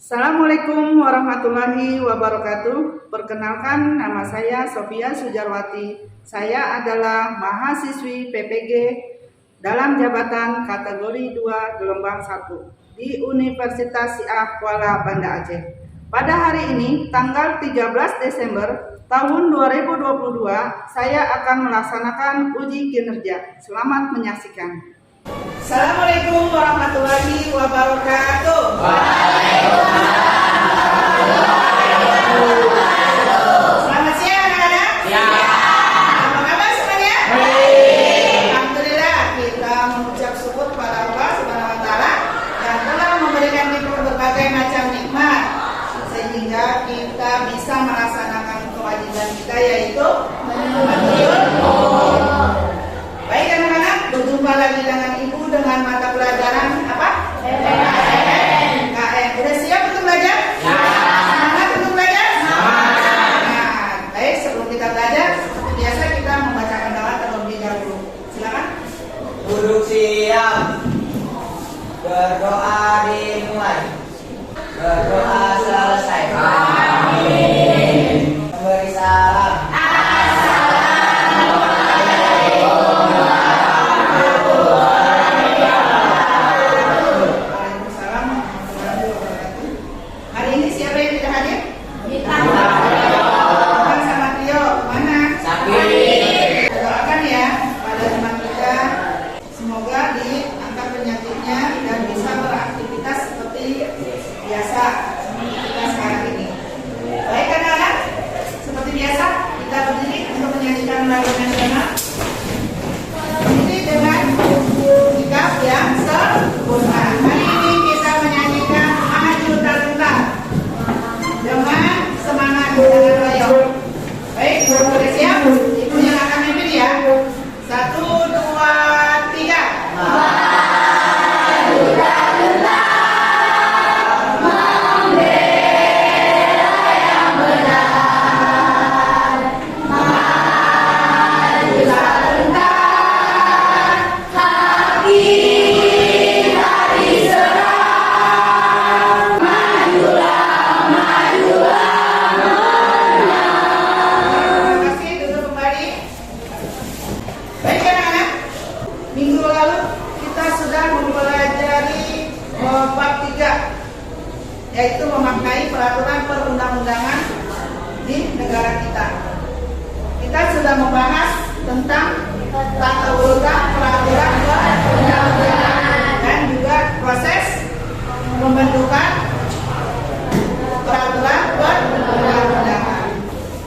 Assalamualaikum warahmatullahi wabarakatuh. Perkenalkan, nama saya Sofia Sujarwati. Saya adalah mahasiswi PPG dalam jabatan kategori 2 gelombang 1 di Universitas Syiah Kuala Banda Aceh. Pada hari ini, tanggal 13 Desember tahun 2022, saya akan melaksanakan uji kinerja. Selamat menyaksikan. Assalamualaikum warahmatullahi wabarakatuh. Selamat siang anak-anak. Apa kabar semuanya? Alhamdulillah, kita mengucap syukur kepada Allah Subhanahu wa taala yang telah memberikan kita berbagai macam nikmat sehingga kita bisa melaksanakan kewajiban kita, yaitu menuntut. Baik anak-anak, berjumpa lagi dengan ibu dengan mata pelajaran apa? KM. Udah siap untuk belajar? Semangat untuk belajar? Nah, baik, sebelum kita belajar, seperti biasa kita membacakan doa terlebih dahulu. Silakan. Duduk siap. Berdoa dimulai. Berdoa selesai. Amin. Memberi salam. Biasa kita sekarang ini. Baik anak-anak, seperti biasa kita berdiri untuk menyanyikan lagu nasional. Berdiri dengan sikap yang sempurna. Hari ini kita menyanyikan Maju Terluka dengan semangat dan royong. Baik, sudah siap? Ibu yang akan mimpin ya. 1, 2, 3. Minggu lalu kita sudah mempelajari bab 3, yaitu memaknai peraturan perundang-undangan di negara kita. Kita sudah membahas tentang tata urutan peraturan perundang-undangan dan juga proses pembentukan peraturan perundang-undangan.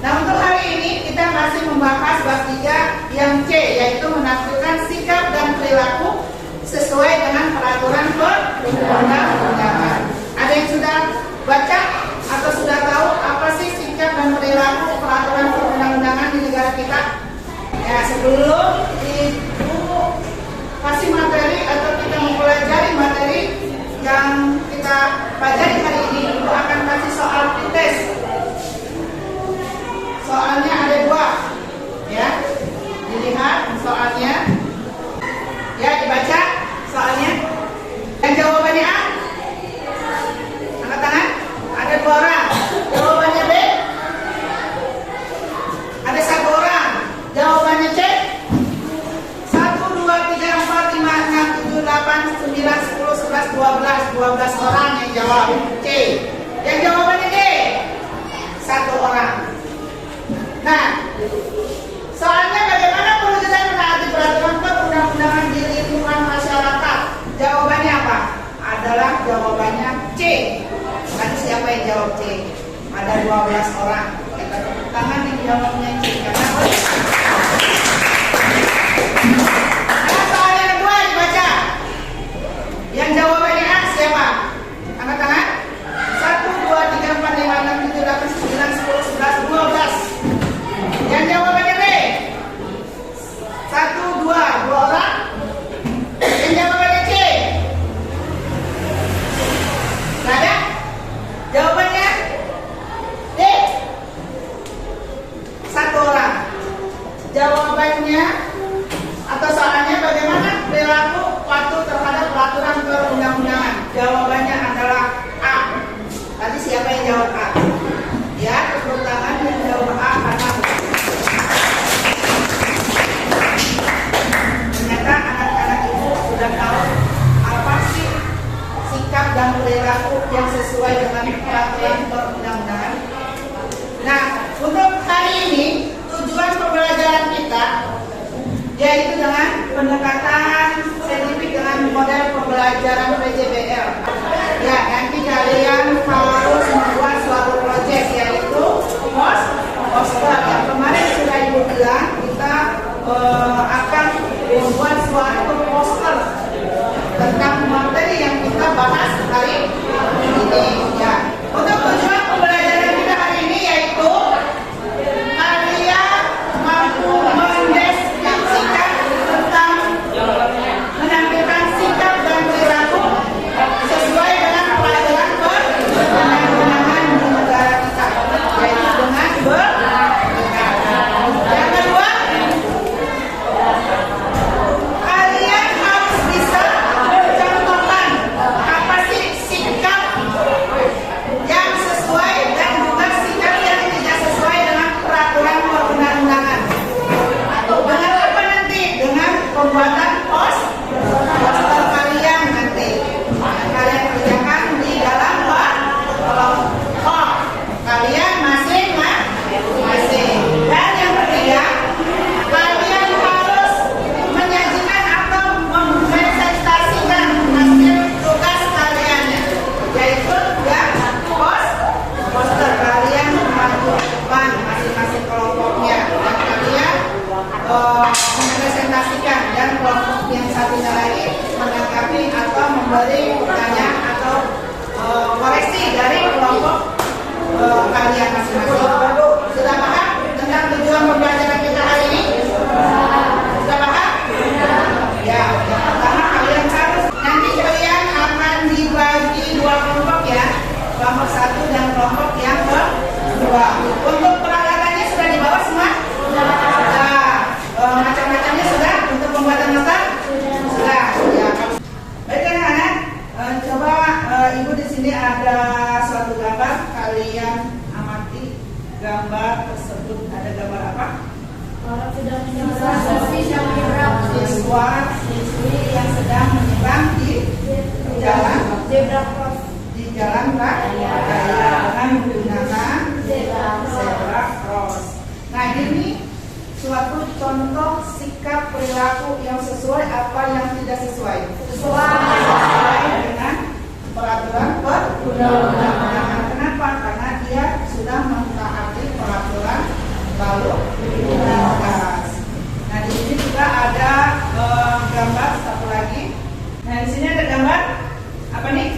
Nah, untuk hari ini kita masih membahas bab 3 yang C, yaitu menampilkan sikap dan perilaku sesuai dengan peraturan perundang-undangan. Ada yang sudah baca atau sudah tahu apa sih sikap dan perilaku peraturan perundang-undangan di negara kita? Ya, sebelum Ibu kasih materi atau kita mempelajari materi yang kita pelajari hari ini, Ibu akan kasih soal tes. Soalnya ada 2, ya. Dilihat soalnya, ya, dibaca soalnya. Dan jawabannya A, angkat tangan. Ada 2 orang. Jawabannya B, ada 1 orang. Jawabannya C, 1, 2, 3, 4, 5, 6, 7, 8, 9, 10, 11, 12 orang yang jawab C. Yang jawabannya D, 1 orang. Nah, soalnya bagaimana perwujudan menaati peraturan perundang-undangan di lingkungan masyarakat? Jawabannya apa? Adalah jawabannya C. Tadi siapa yang jawab C? Ada 12 orang. Kita tepuk tangan yang jawabnya C. Karena soal yang kedua dibaca. Yang jawabannya A siapa? Angkat tangan. 1, 2, 3, 4, 5, 6, 7, 8, 9, 10, 11, 12. Yang jawabannya B, 1, 2 orang. Yang jawabannya C, nggak ada. Jawabannya D, 1 orang. Jawabannya atau soalnya bagaimana perilaku patuh terhadap peraturan perundang-undangan? Jawabannya adalah A. yang sesuai dengan peraturan perundang-undangan. Nah, untuk hari ini tujuan pembelajaran kita yaitu dengan pendekatan saintifik dengan model pembelajaran PJBL. Ya, nanti kalian harus membuat suatu proyek yaitu poster. Yang kemarin sudah Ibu bilang kita akan membuat suatu poster tentang materi yang kita bahas hari ini. Ya, untuk tujuan pembelajaran kita hari ini yaitu kalian mampu mendeskripsikan tentang menampilkan sikap dan perilaku sesuai dengan peraturan perundang-undangan di negara kita, yaitu dengan benar. Yang kedua, kalian harus bisa mencontohkan apa sih sikap yang sesuai dan juga sikap yang tidak sesuai dengan peraturan perundang-undangan. Dengan apa nanti? Dengan pembuatan poster kalian nanti. Kalian kerjakan di dalam kelompok kalian masing-masing. Dan yang ketiga, kalian harus menyajikan atau mempresentasikan hasil tugas kalian, yaitu ya poster kalian maju depan masing-masing kelompoknya dan kalian mempresentasikan, dan kelompok yang satunya lagi menanggapi atau memberi pertanyaan atau koreksi dari kelompok kalian masing-masing. Sudah paham tentang tujuan pembelajaran kita hari ini? Sudah paham? Ya, yang pertama kalian harus, nanti kalian akan dibagi dua kelompok ya, kelompok satu dan kelompok yang kedua. Untuk peralatannya sudah dibawa semua? Sudah. Macam-macamnya sudah? Untuk pembuatan nota? Sudah. Ya. Baik anak-anak, coba Ibu di sini ada suatu gambar, kalian amati gambar tersebut. Ada gambar apa? Siswa-siswi yang sedang menyeberang di jalan raya dengan menggunakan zebra cross. Nah, ini suatu contoh sikap perilaku yang sesuai apa yang tidak sesuai. Sesuai dengan peraturan perundang-undangan. Kenapa? Karena dia sudah mentaati peraturan lalu lintas. Nah, di sini juga ada gambar satu lagi. Nah, di sini ada gambar apa nih?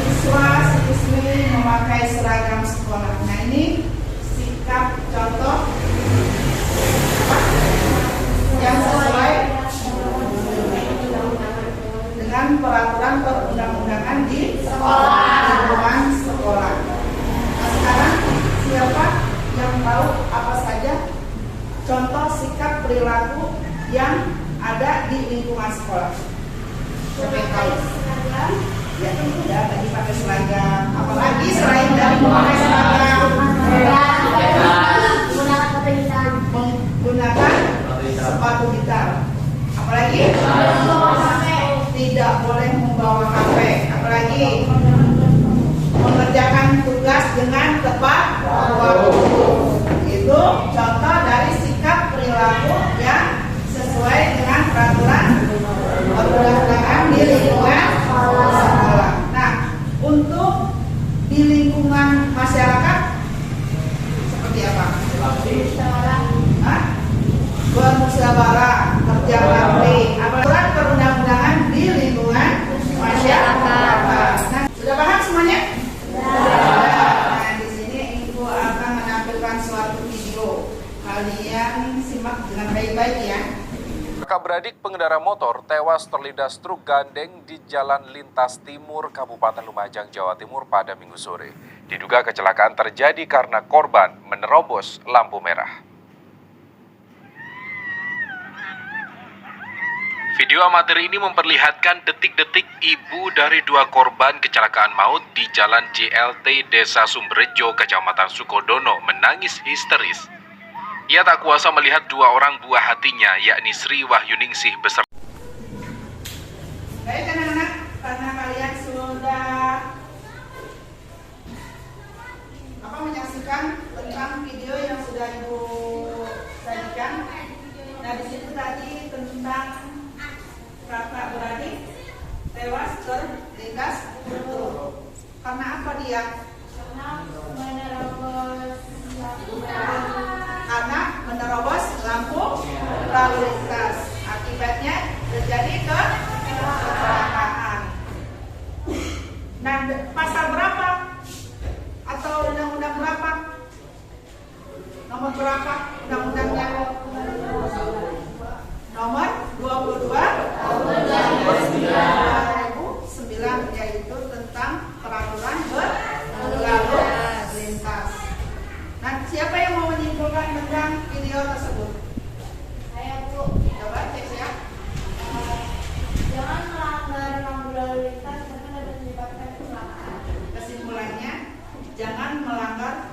Siswa-siswi memakai seragam sekolah. Nah, ini sikap contoh yang sesuai dengan peraturan perundang-undangan di lingkungan sekolah. Nah, sekarang siapa yang tahu apa saja contoh sikap perilaku yang ada di lingkungan sekolah? Siapa yang tahu? Ya, tentu ya, tadi pakai seragam. Apalagi selain dari memakai seragam, menggunakan sepatu hitam. Apalagi tidak boleh membawa HP. Apalagi mengerjakan tugas dengan tepat waktu. Itu contoh dari sikap perilaku yang sesuai dengan peraturan perundang-undangan di lingkungan sekolah. Nah, untuk di lingkungan masyarakat seperti apa? Bermusyawarah, kerja bakti, peraturan perundang-undangan di lingkungan masyarakat. Nah, sudah paham semuanya? Nah, di sini Ibu akan menampilkan suatu video. Kalian simak dengan baik-baik ya. Kakak beradik pengendara motor tewas terlindas truk gandeng di Jalan Lintas Timur, Kabupaten Lumajang, Jawa Timur pada Minggu sore. Diduga kecelakaan terjadi karena korban menerobos lampu merah. Video amatir ini memperlihatkan detik-detik ibu dari dua korban kecelakaan maut di Jalan JLT Desa Sumberjo, Kecamatan Sukodono menangis histeris. Ia tak kuasa melihat dua orang buah hatinya, yakni Sri Wahyuningsih beserta. Baik anak-anak, yang? Karena menerobos lampu lalu lintas. Akibatnya terjadi kecelakaan. Nah, pasal berapa? Atau undang-undang berapa? Nomor berapa undang-undangnya? Nomor 22 2009, yaitu tentang peraturan berlalu lintas. Nah, siapa yang mau menyimpulkan tentang video tersebut? Saya, Bu. Coba cek ya. Jangan melanggar rambu lalu lintas karena dapat menyebabkan kecelakaan. Kesimpulannya, jangan melanggar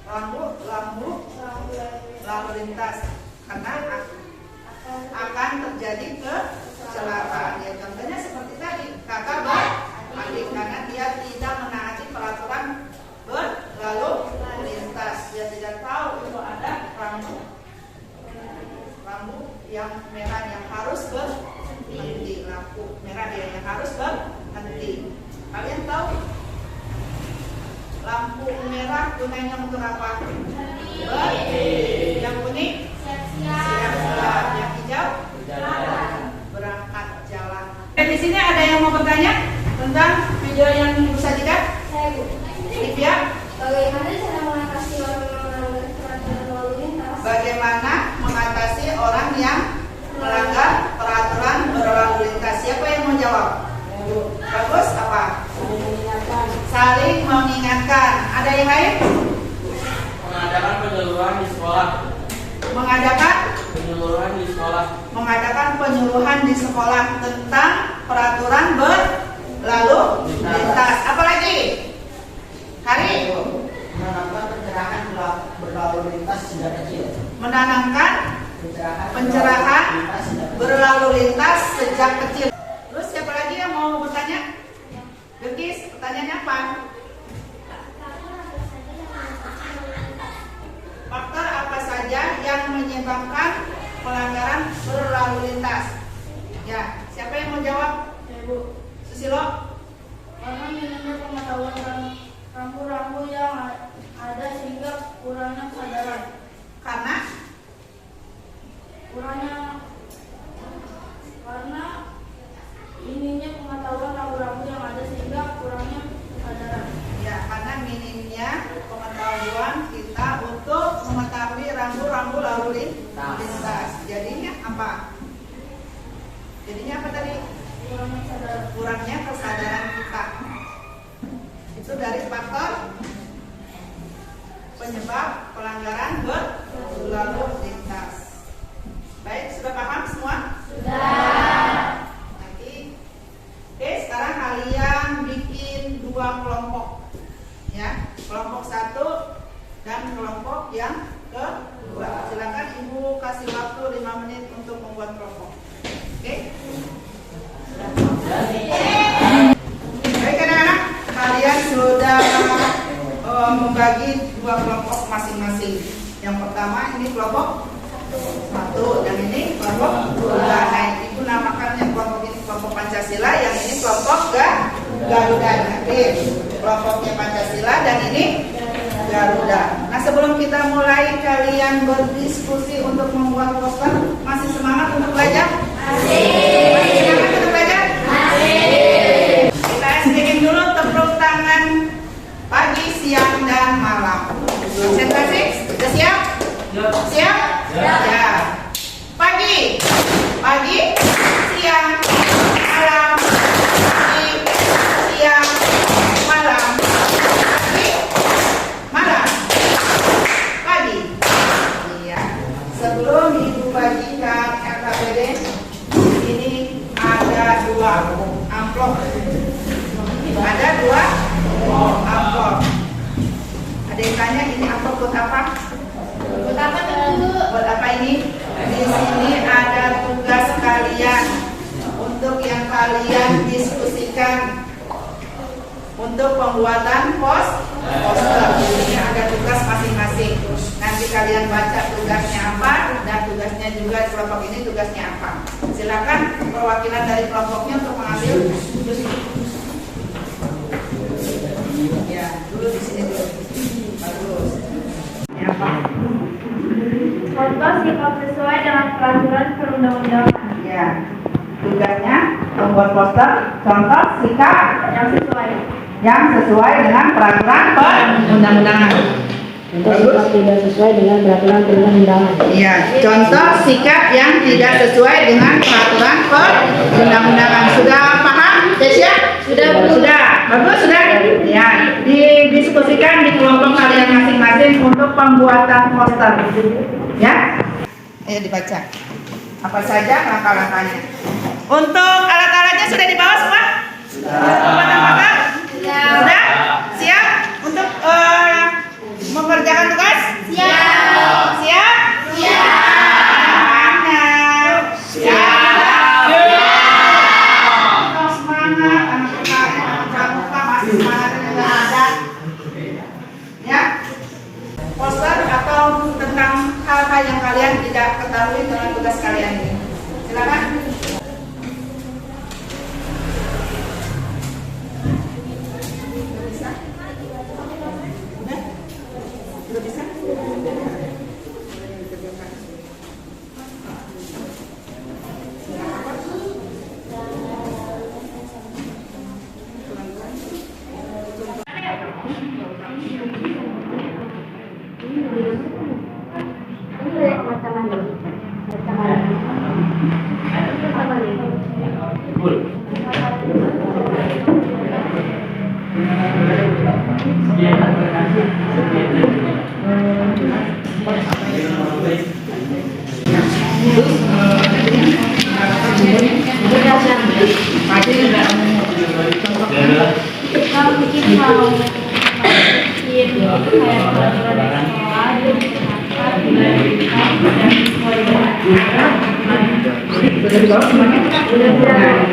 lampu lalu lintas karena akan terjadi kecelakaan. Ya, contohnya seperti tadi, kakak beradik karena dia tidak menaati peraturan berlalu lintas. Dia tidak tahu itu ada lampu yang merah yang harus berhenti, lampu merah dia yang harus berhenti. Kalian tahu lampu merah gunanya untuk apa? Yang kuning siap-siap, yang hijau berangkat jalan. Dan di sini ada yang mau bertanya tentang video yang Ibu sajikan? Saya, Bu. Livia, Bagaimana cara mengatasi orang yang melanggar peraturan lalu lintas? bagaimana mengatasi orang yang melanggar peraturan berlalu lintas? Siapa yang mau jawab? Bagus, apa? Saling mengingatkan. Ada yang lain? Mengadakan penyuluhan di sekolah. Mengadakan penyuluhan di sekolah tentang peraturan berlalu lintas. Apalagi? Hari? Menanamkan pencerahan berlalu lintas sejak kecil. Menanamkan pencerahan berlalu lintas sejak kecil. Terus siapa lagi yang mau bertanya? Gergis, pertanyaannya apa? Faktor apa saja yang menyebabkan pelanggaran berlalu lintas? Ya, siapa yang mau jawab? Bu. Susilo? Karena minimnya pengetahuan rambu-rambu yang ada sehingga kurangnya kesadaran. Karena minimnya pengetahuan rambu-rambu yang ada sehingga kurangnya kesadaran. ya, karena minimnya pengetahuan kita untuk mengetahui rambu-rambu lalu lintas. Jadinya apa? Jadinya apa tadi? Kurangnya kesadaran. Kurangnya kesadaran kita. Itu dari faktor penyebab pelanggaran berlalu lintas. Baik, sudah paham semua? Sudah. Nanti, oke, sekarang kalian bikin 2 kelompok, ya, kelompok 1 dan kelompok yang kedua. Silakan Ibu kasih waktu 5 menit untuk membuat kelompok. Oke? Baik anak-anak, kalian sudah membagi 2 kelompok masing-masing. Yang pertama ini kelompok 1 dan ini kelompok 2. Nah, Ibu namakan yang kelompok ini kelompok Pancasila, yang ini kelompok Garuda. Oke, kelompoknya Pancasila dan ini Garuda. Nah, sebelum kita mulai kalian berdiskusi untuk membuat poster, masih semangat untuk belajar? Masih semangat untuk belajar? Kita sedikit dulu tepuk tangan pagi, siang, dan malam. Konsentrasi, sudah siap? Siap? Ya. Pagi, siang, malam. Pagi, siang, malam. Pagi, malam. Pagi. Iya. Sebelum Ibu bagikan RKPD, ini ada 2 amplop. Ada 2 amplop. Ada yang tanya ini amplop buat apa? Buat apa tuh? Buat apa ini? Di sini ada tugas kalian untuk yang kalian diskusikan untuk pembuatan poster. Ini ada tugas masing-masing. Nanti kalian baca tugasnya apa dan tugasnya juga di kelompok ini tugasnya apa. Silakan perwakilan dari kelompoknya untuk mengambil. Ya, dulu di sini dulu. Bagus. Ya, Pak. Contoh sikap sesuai dengan peraturan perundang-undangan. Ya. Tugasnya membuat poster contoh sikap yang sesuai dengan peraturan perundang-undangan. Contoh sikap tidak sesuai dengan peraturan perundang-undangan. Iya, contoh sikap yang tidak sesuai dengan peraturan perundang-undangan. Sudah paham, Desya? Sudah. Bagus, sudah. Ya, didiskusikan di kelompok kalian masing-masing untuk pembuatan poster. Ya? Ayo dibaca. Apa saja langkah-langkahnya? Untuk alat-alatnya sudah dibawa semua? Sudah. Sudah? Siap untuk mengerjakan tugas? Siap. Siap? Siap. Siap. Semangat anak-anak pramuka masih semangat tidak ada. Ya. Poster atau tentang hal-hal yang kalian tidak ketahui dalam tugas kalian ini. Silakan.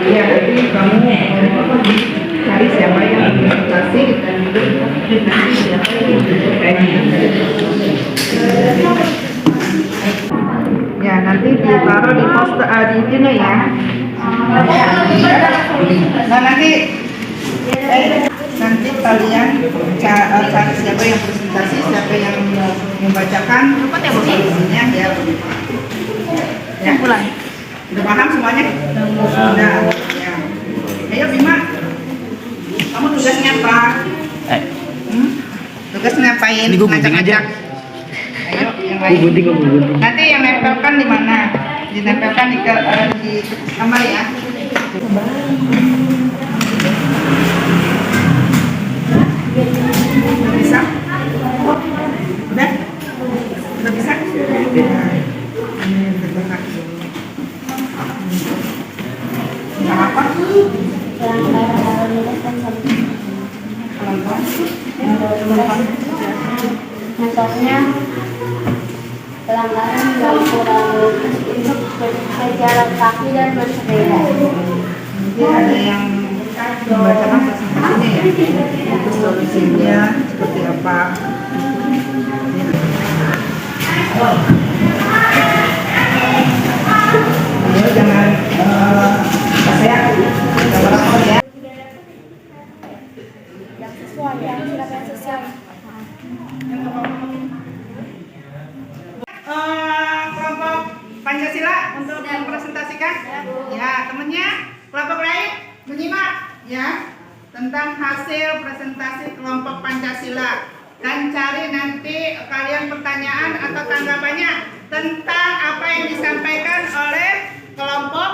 Ya, jadi kamu cari siapa yang presentasi dan nanti siapa yang ya nanti ditaruh di poster di sini ya. Nah nanti kalian cari siapa yang presentasi, siapa yang membacakan isinya ya. Ya. Udah paham semuanya? Udah. Ya. Ayo Bima, kamu tugasnya apa? Tugas ngapain? Ini gue gunting aja. Ayo, yang lain. Nanti yang nempelkan di mana? Ditempelkan di kamar ya. Udah bisa? Udah? Udah bisa? Ini terbuka. Tentang apa? Contohnya pelanggaran dalam kurang untuk berjalan kaki dan bersepeda. Jadi ada yang membacakan presentasinya ya, itu solusinya seperti apa. Ayo jangan saya jangan lapor ya. Yang sesuai, yang sesuai. Kelompok Pancasila untuk mempresentasikan ya temennya kelompok lain menyimak ya tentang hasil presentasi kelompok Pancasila dan cari nanti kalian pertanyaan atau tanggapannya tentang apa yang disampaikan oleh kelompok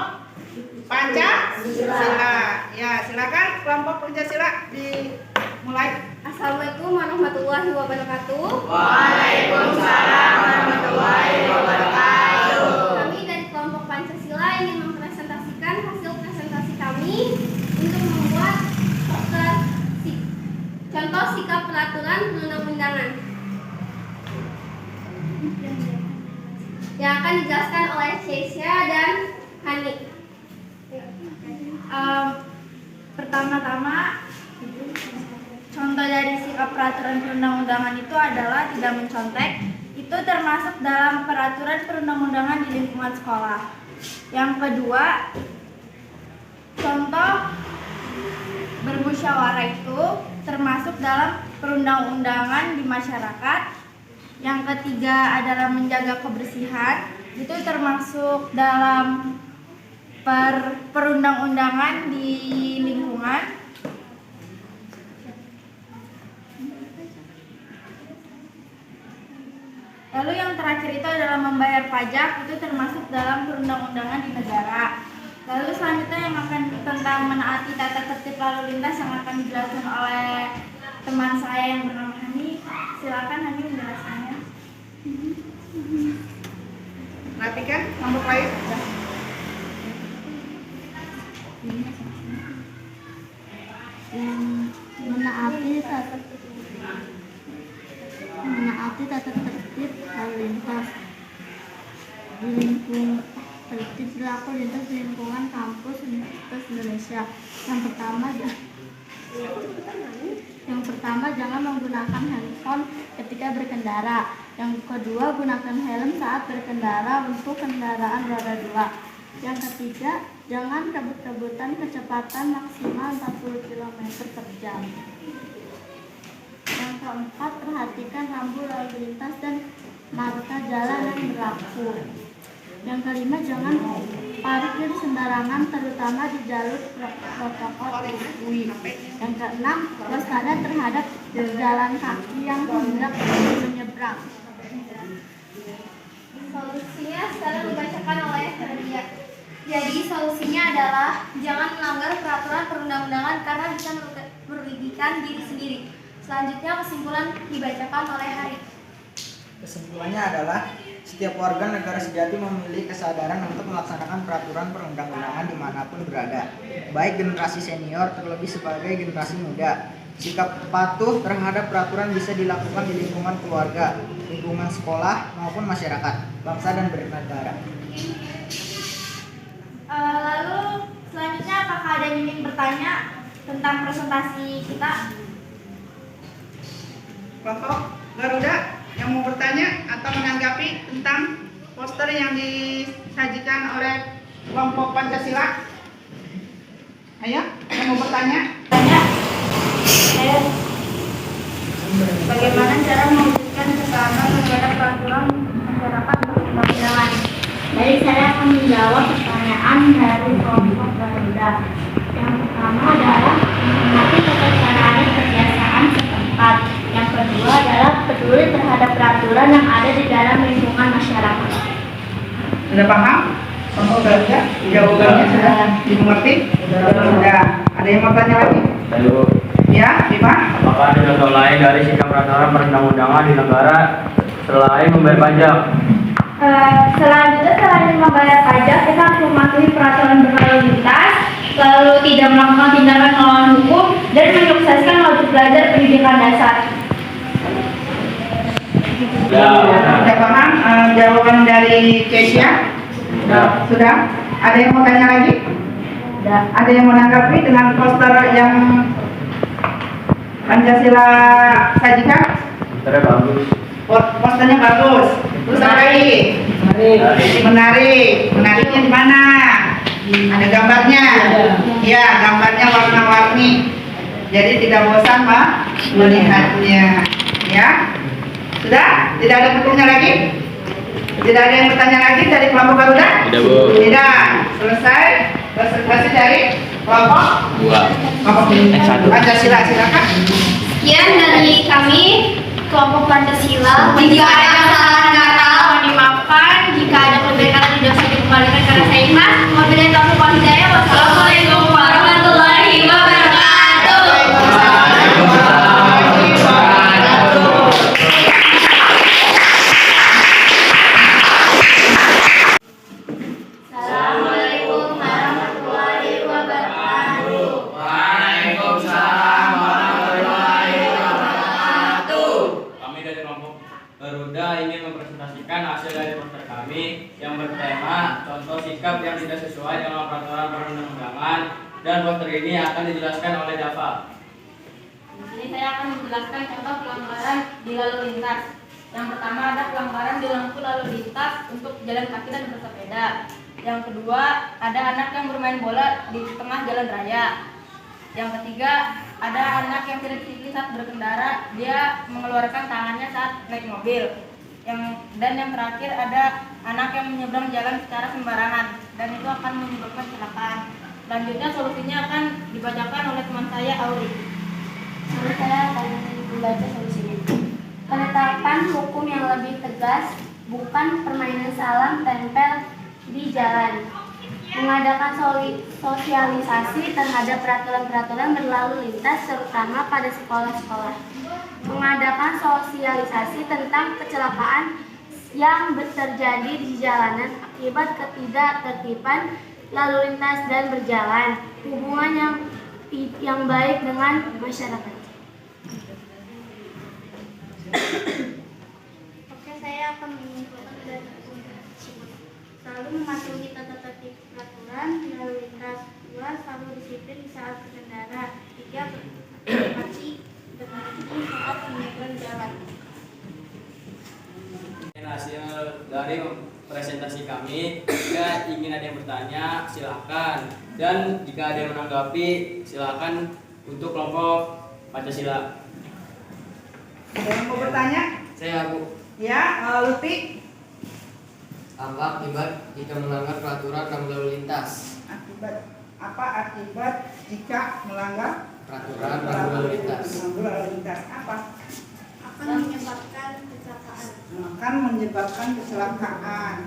Pancasila. Ya silakan kelompok Pancasila dimulai. Assalamualaikum warahmatullahi wabarakatuh. Waalaikumsalam warahmatullahi wabarakatuh. Kami dari kelompok Pancasila ingin mempresentasikan hasil presentasi kami untuk membuat poster contoh sikap peraturan perundang-undangan yang akan dijelaskan oleh Cecia dan Hanik. Pertama-tama, contoh dari sikap peraturan perundang-undangan itu adalah tidak mencontek. Itu termasuk dalam peraturan perundang-undangan di lingkungan sekolah. Yang kedua, contoh bermusyawarah itu termasuk dalam perundang-undangan di masyarakat. Yang ketiga adalah menjaga kebersihan, itu termasuk dalam perundang-undangan di lingkungan. Lalu yang terakhir itu adalah membayar pajak, itu termasuk dalam perundang-undangan di negara. Lalu selanjutnya yang akan tentang menaati tata tertib lalu lintas yang akan dijelaskan oleh teman saya yang bernama Hani. Silakan Hani menjelaskannya. Perhatikan kelompok lain. Menaati tata tertib lalu lintas di lingkungan tertib berlaku lintas di lingkungan kampus Universitas Indonesia. Yang pertama jangan menggunakan handphone ketika berkendara. Yang kedua gunakan helm saat berkendara untuk kendaraan roda 2. Yang ketiga jangan kebut-kebutan kecepatan maksimal 40 km per jam. Yang keempat, perhatikan rambu lalu lintas dan marka jalan yang berlaku. Yang kelima, jangan parkir sembarangan terutama di jalur protokol UI. Yang keenam, waspada terhadap jalan kaki yang hendak menyeberang. Solusinya sekarang dibacakan oleh Nadia. Jadi solusinya adalah jangan melanggar peraturan perundang-undangan karena bisa merugikan diri sendiri. Selanjutnya kesimpulan dibacakan oleh Hari. Kesimpulannya adalah setiap warga negara sejati memiliki kesadaran untuk melaksanakan peraturan perundang-undangan dimanapun berada, baik generasi senior terlebih sebagai generasi muda. Sikap patuh terhadap peraturan bisa dilakukan di lingkungan keluarga, lingkungan sekolah maupun masyarakat, bangsa dan bernegara. Lalu selanjutnya apakah ada yang ingin bertanya tentang presentasi kita? Kelompok Garuda yang mau bertanya atau menanggapi tentang poster yang disajikan oleh kelompok Pancasila? Ayo, yang mau bertanya? Bagaimana cara mewujudkan kesadaran terhadap peraturan masyarakat perundang-undangan? Baik, saya akan menjawab pertanyaan dari kelompok Garuda. Yang pertama adalah menghormati tata cara dan kebiasaan setempat. Yang kedua adalah peduli terhadap peraturan yang ada di dalam lingkungan masyarakat. Sudah paham? Kelompok Garuda jawabannya sudah dimengerti? Sudah. Ada yang mau tanya lagi? Lalu, Ya, Dipa? apakah ada contoh lain dari sikap peraturan perundang-undangan di negara selain membayar pajak? Selanjutnya selain membayar pajak, kita harus mematuhi peraturan berlalu lintas, lalu tidak melakukan tindakan melawan hukum, dan menyukseskan wajib belajar pendidikan dasar. Sudah paham jawaban dari Kesia? Sudah. Ada yang mau tanya lagi? Ada yang menanggapi dengan poster yang Pancasila sajikan? Posternya bagus. Posternya bagus. Terus apa lagi? Menarik. Menariknya di mana? Ada gambarnya? Ya, gambarnya warna-warni. Jadi tidak bosan, Pak, melihatnya. Ya. Sudah? Tidak ada bukunya lagi? Tidak ada yang bertanya lagi dari kelompok Garuda? Tidak, Bu. Tidak. Selesai presentasi dari kelompok 1. Pancasila. Silakan. Sekian dari kami kelompok Pancasila. Jika ada kesalahan kata mohon dimaafkan. Jika ada kelebihan kata tidak usah dikembalikan karena saya ikhlas. Wabillahi taufiq wal hidayah. Wassalamualaikum warahmatullahi wabarakatuh. Assalamualaikum warahmatullahi wabarakatuh. Kami dari kelompok Garuda ingin mempresentasikan hasil dari poster kami yang bertema contoh sikap yang tidak sesuai dengan peraturan perundang-undangan, dan poster ini akan dijelaskan oleh Dava. Di sini saya akan menjelaskan contoh pelanggaran di lalu lintas. Yang pertama ada pelanggaran di lampu lalu lintas untuk jalan kaki dan bersepeda. Yang kedua ada anak yang bermain bola di tengah jalan raya. Yang ketiga ada anak yang tidak disiplin saat berkendara, dia mengeluarkan tangannya saat naik mobil. Dan yang terakhir ada anak yang menyeberang jalan secara sembarangan dan itu akan menyebabkan kecelakaan. Selanjutnya solusinya akan dibacakan oleh teman saya Auri. Lalu saya akan membaca solusinya. Penetapan hukum yang lebih tegas, bukan permainan salam tempel di jalan. Mengadakan sosialisasi terhadap peraturan-peraturan berlalu lintas terutama pada sekolah-sekolah. Mengadakan sosialisasi tentang kecelakaan yang terjadi di jalanan akibat ketidaktertiban lalu lintas dan berjalan. Hubungan yang baik dengan masyarakat. Oke, saya akan menyimpulkan dari hukum tersebut. Selalu mematuhi tata tertib peraturan lalu lintas. 2. Selalu disiplin di saat berkendara. 3. Berhati saat menyeberang jalan. Hasil dari presentasi kami, jika ingin ada yang bertanya silakan, dan jika ada yang menanggapi silakan untuk kelompok Pancasila. Ada yang mau bertanya? Saya Bu. Ya, Lutfi. Apa akibat jika melanggar peraturan lalu lintas? Akibat jika melanggar Peraturan lalu lintas. lalu lintas apa? Akan menyebabkan kecelakaan. Akan menyebabkan kecelakaan.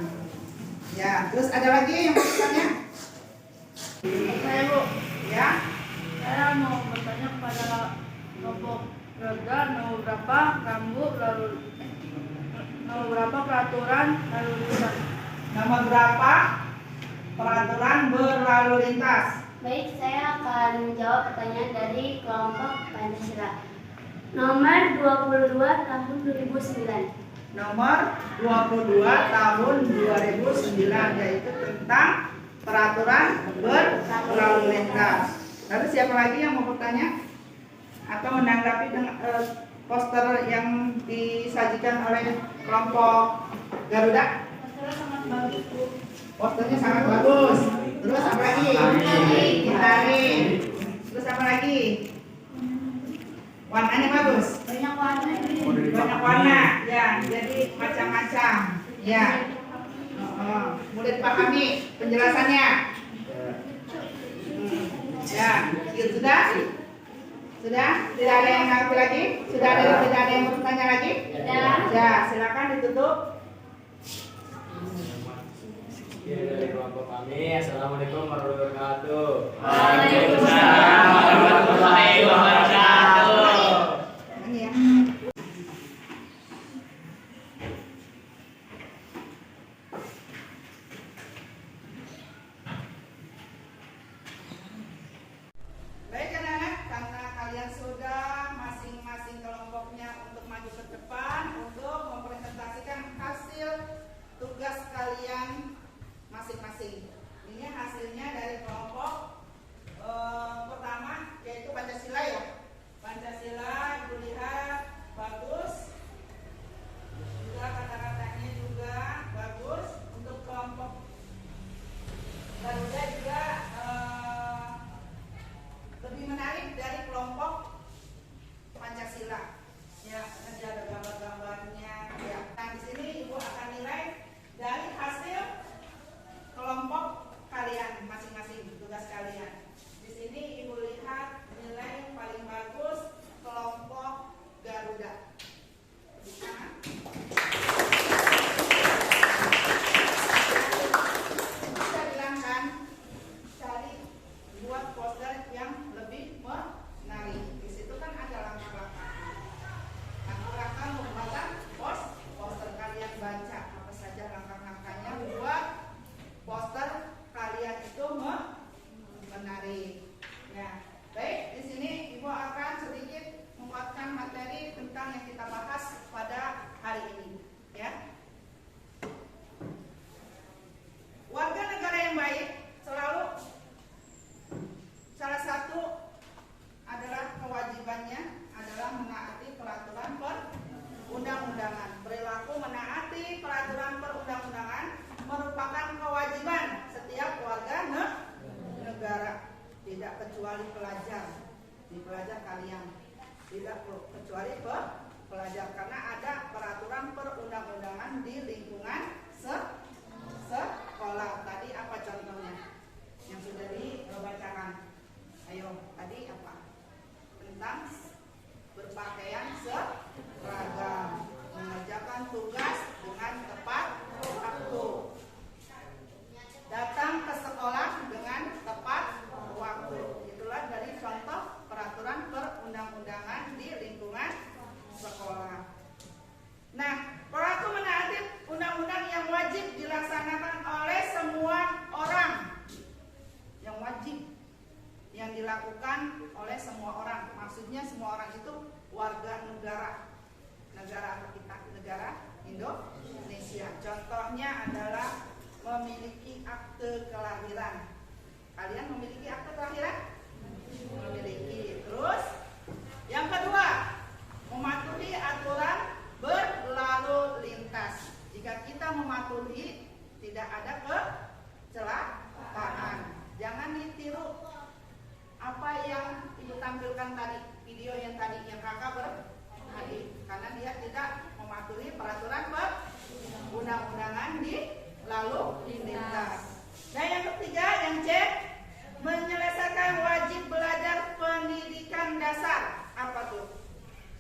Ya, terus ada lagi yang mau bertanya? Saya Bu, Ya, saya mau bertanya kepada kelompok Roda nomor berapa peraturan lalu lintas? nomor berapa peraturan berlalu lintas? Baik, saya akan menjawab pertanyaan dari kelompok Pancasila. Nomor 22 tahun 2009. Nomor 22 tahun 2009, yaitu tentang peraturan berlalu lintas. Lalu siapa lagi yang mau bertanya atau menanggapi dengan poster yang disajikan oleh kelompok Garuda? Posternya sangat bagus, Bu. Posternya sangat bagus. Terus apa lagi? Gitarin. Terus apa lagi? Warnanya bagus. Banyak warna ini. Banyak warna, ya. Jadi macam-macam, ya. Mudah dipahami penjelasannya. Ya, sudah? Sudah? Tidak ada yang nanggapi lagi? Tidak ada yang mau bertanya lagi? Tidak. Ya, silakan ditutup. Dari kelompok kami, Assalamualaikum warahmatullahi wabarakatuh. Waalaikumsalam warahmatullahi wabarakatuh. Ini ya. Baik anak-anak, karena kalian sudah masing-masing kelompoknya untuk maju ke depan untuk mempresentasikan hasil tugas kalian masing-masing. Ini hasilnya dari kelompok pertama, yaitu Pancasila ya. Pancasila, Ibu lihat bagus. Juga kata-katanya juga bagus. Untuk kelompok Garuda juga lebih menarik dari kelompok Pancasila. Ya, nanti ada gambar-gambarnya. Ya. Nah, di sini Ibu akan nilai dari hasil kelompok kalian masing-masing, tugas kalian. Di sini Ibu lihat nilai yang paling bagus kelompok Tidak perlu, kecuali pelajar karena ada peraturan perundang-undangan di lingkungan sekolah. Tadi apa contohnya yang sudah dibacakan? Ayo, tadi apa? Tentang berpakaian seragam, mengerjakan tugas dengan tepat waktu, datang ke sekolah dengan tepat waktu. Itulah dari contoh peraturan perundang-undangan di lingkungan sekolah. Nah, perilaku menaati undang-undang yang wajib dilaksanakan oleh semua orang. Yang wajib yang dilakukan oleh semua orang. Maksudnya semua orang itu warga negara. Negara apa kita? Negara Indonesia. Contohnya adalah memiliki akte kelahiran. Kalian memiliki akte kelahiran? Memiliki. Terus yang kedua, mematuhi aturan berlalu lintas. Jika kita mematuhi, tidak ada kecelakaan. Jangan ditiru apa yang ibu tampilkan tadi, video yang tadi yang kakak beradik, karena dia tidak mematuhi peraturan perundang-undangan di lalu lintas. Nah, yang ketiga, yang C, menyelesaikan wajib belajar pendidikan dasar. Apa tuh?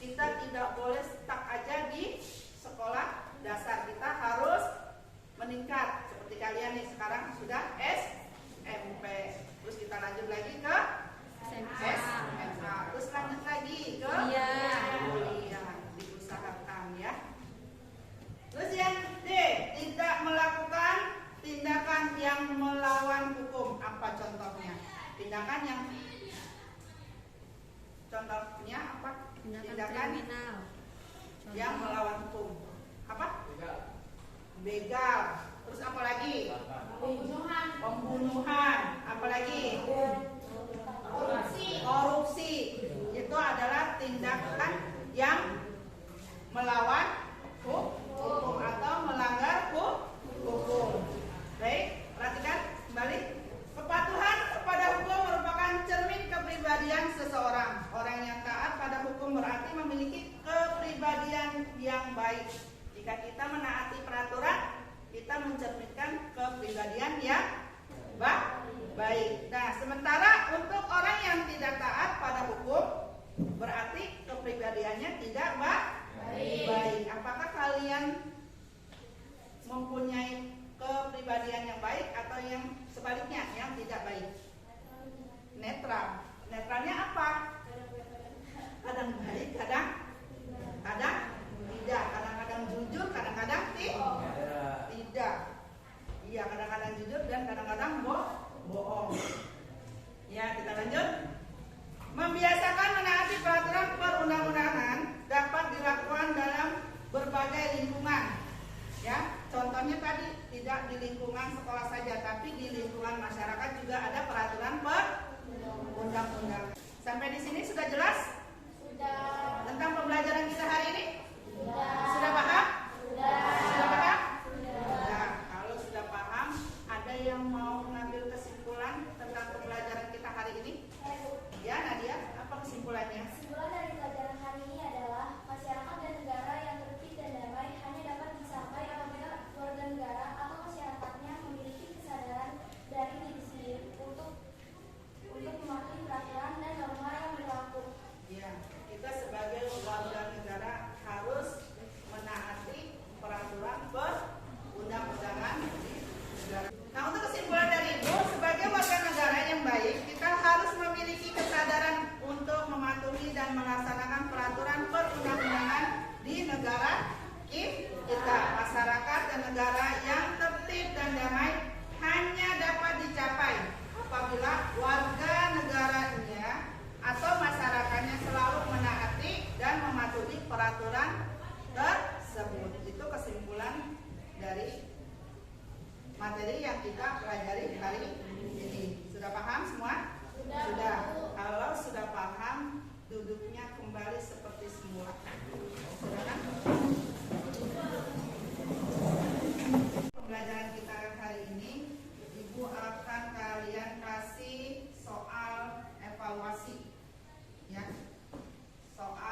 Kita tidak boleh stuck aja di sekolah dasar, kita harus meningkat. Seperti kalian nih sekarang sudah SMP, terus kita lanjut lagi ke SMA, terus lanjut lagi ke kuliah, diusahakan ya. Terus yang D, tidak melakukan tindakan yang melawan hukum. Apa contohnya? Tindakan yang contohnya apa? Tindakan yang melawan hukum. Apa? Begal. Terus apa lagi? Pembunuhan. Apa lagi? Korupsi. Itu adalah tindakan yang melawan hukum atau melanggar hukum. Baik, perhatikan kembali. Kepatuhan kepada hukum merupakan cermin kepribadian seseorang. Orang yang taat pada hukum berarti memiliki kepribadian yang baik. Jika kita menaati peraturan, kita mencerminkan kepribadian yang baik. Nah, sementara untuk orang yang tidak taat pada hukum, berarti kepribadiannya tidak baik. Apakah kalian mempunyai kepribadian yang baik atau yang sebaliknya, yang tidak baik? Netral. Netralnya apa? Kadang baik, kadang tidak. Kadang-kadang jujur, kadang-kadang tidak. Iya, kadang-kadang jujur dan kadang-kadang bohong. Ya, kita lanjut. Membiasakan menaati peraturan perundang-undangan dapat dilakukan dalam berbagai lingkungan. Ya, contohnya tadi tidak di lingkungan sekolah saja, tapi di lingkungan masyarakat juga ada peraturan perundang-undangan. Sampai di sini sudah jelas? Sudah. Tentang pembelajaran kita hari ini? Sudah paham? Sudah paham? Sudah. Kalau sudah paham, ada yang mau mengambil kesimpulan tentang pembelajaran kita hari ini? Ya, Nadia, apa kesimpulannya? Kesimpulan dari pelajaran hari ini adalah masyarakat dan negara yang tertib dan damai hanya dapat dicapai apabila warga negara atau masyarakatnya memiliki kesadaran dari diri sendiri untuk mematuhi peraturan dan norma yang berlaku. Ya, kita sebagai warga negara harus menaati peraturan perundang-undangan di negara. Nah, untuk kesimpulan dari Ibu, sebagai warga negara yang baik, kita harus memiliki kesadaran untuk mematuhi dan melaksanakan peraturan perundang-undangan di negara kita. Masyarakat dan negara yang tertib dan damai hanya dapat dicapai apabila warga negaranya atau masyarakatnya selalu menaati dan mematuhi peraturan tersebut. Itu kesimpulan dari materi yang kita pelajari hari ini. Sudah paham semua? Sudah. Kalau sudah paham, duduknya kembali seperti semula. Sudah kan? Pembelajaran kita hari ini, Ibu akan kalian kasih soal evaluasi, ya. Soal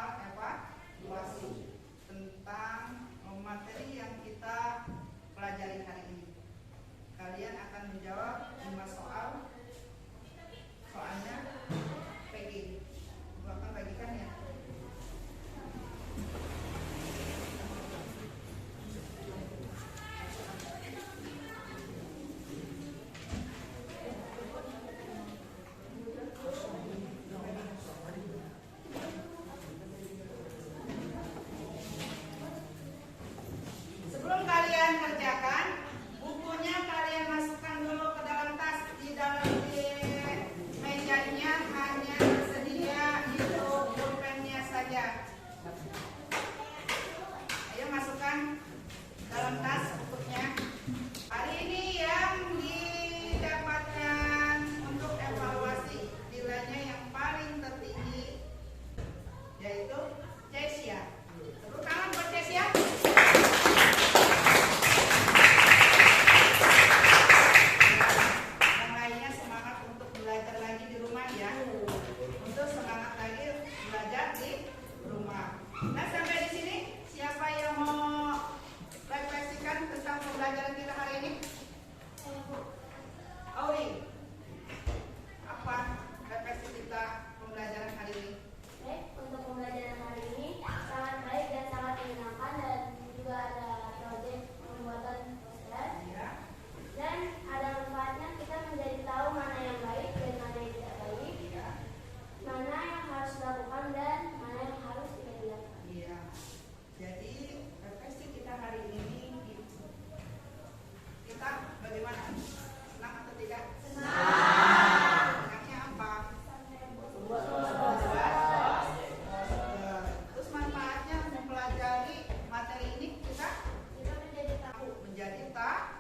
kita